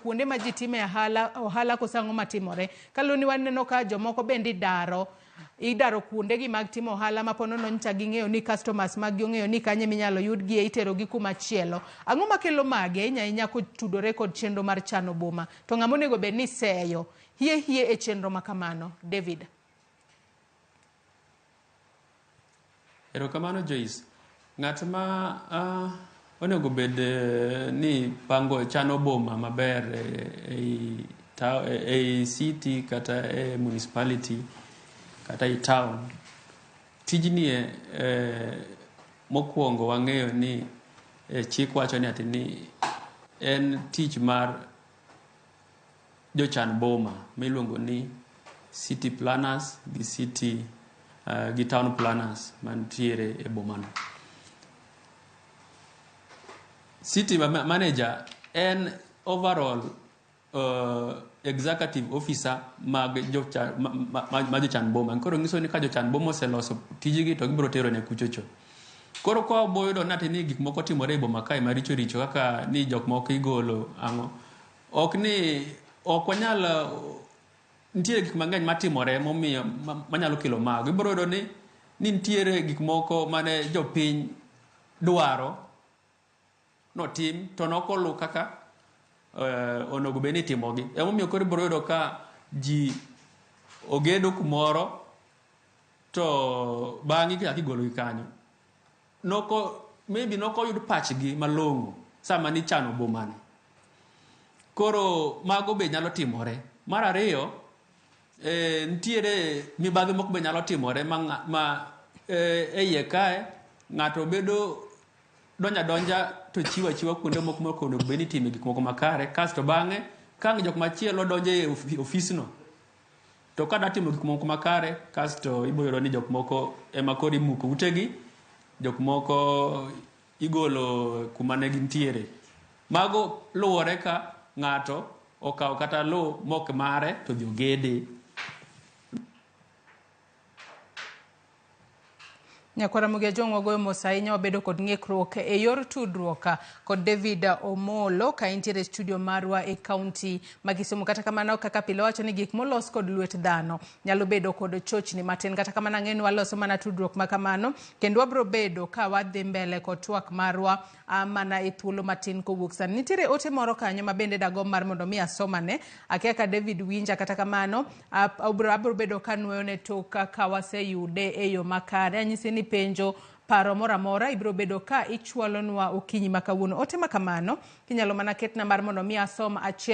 kuonde ma ji time ohala kosango matimore. Kaloni waneno ka jomoko bendi idaro kuonde gi mag timo ohala ma ponono ncha ging'eyo ni customers mag ging'eyo ni kanye minyalo yudgi itero gi kuma chielo. Ang'o makelo mage inya kotudore kod chenro mar chano boma? To ng'ama onego bed ni seyo hie e chenro makamano? David. Erokamano Joyce. Ng'at ma onego bed ni pango chano boma maber e city kata e municipality kata i town, tijni mokwongo wang'eyo ni chik wacho ni ati ni en tich mar jochan boma miluongo ni city planners gi town planners mantiere e boma no. City manager en overall executive officer mag jochan boma. Koro nyiso ni ka jochan boma oseloso tijigi to gibiro tero ne kuchocho. Koro kwa boyudo nati ni gik moko timore e boma kae maricho richo kaka ni jok moko igolo ang'o. Ok wanyal nitiere gik mang'eny matimore momiyo manyalo kelo mago. Ibiro yudo ni nitiere gik moko mane jopiny dwaro notim to nokolu kaka onego bed ni timogi. Emomiyo koro ibiro yudo ka ji ogedo kumoro to bang'e ka igologi kanyo. Maybe nokoyud pachgi malong'o sama ni chano bomani. Koro mago be nyalo timore. Mar ariyo, nitiere mibadhi moko be nyalo timore ma iye kae ng'ato donja to chiwa kuonde moko mokono beni time gik moko makare kasto bang'e ka jok machielo donjo e ofisno to kada timo gik moko makare kasto iboyudo ni jok moko ema koro imuko utegi, jok moko igolo kuma ne gintiere. Mago luwore ka ng'ato okawo kata lo mok mare to dhi ogede. Nyakwara Ramogi jong'wa goyo mos ahinya wabedo kod ng'ikruok e yor tudruok kod David Omollo ka intiere studio marwa e kaunti ma Kisumu. Kata kamano kaka pile wacho ni gik molos kod lwet dhano nyalo bedo kod chochni matin. Kata kamano ang'e ni waloso mana tudruok makamano kendo wabro bedo ka wadhi mbele kod twak marwa mana e thuolo matin kowuok sani. Nitiere ote moro kanyo ma bende dagom mar mondo mi asomane akia ka David winja. Kata kamano abro bedo kanwoyo ne tok ka waseyude e yo makare. Anyisi ni penjo paro mora mora ibro bedo ka ichwalonwa okinyi makawuono. Ote makamano kinyalo mana ketna mar mondo mi asom achiel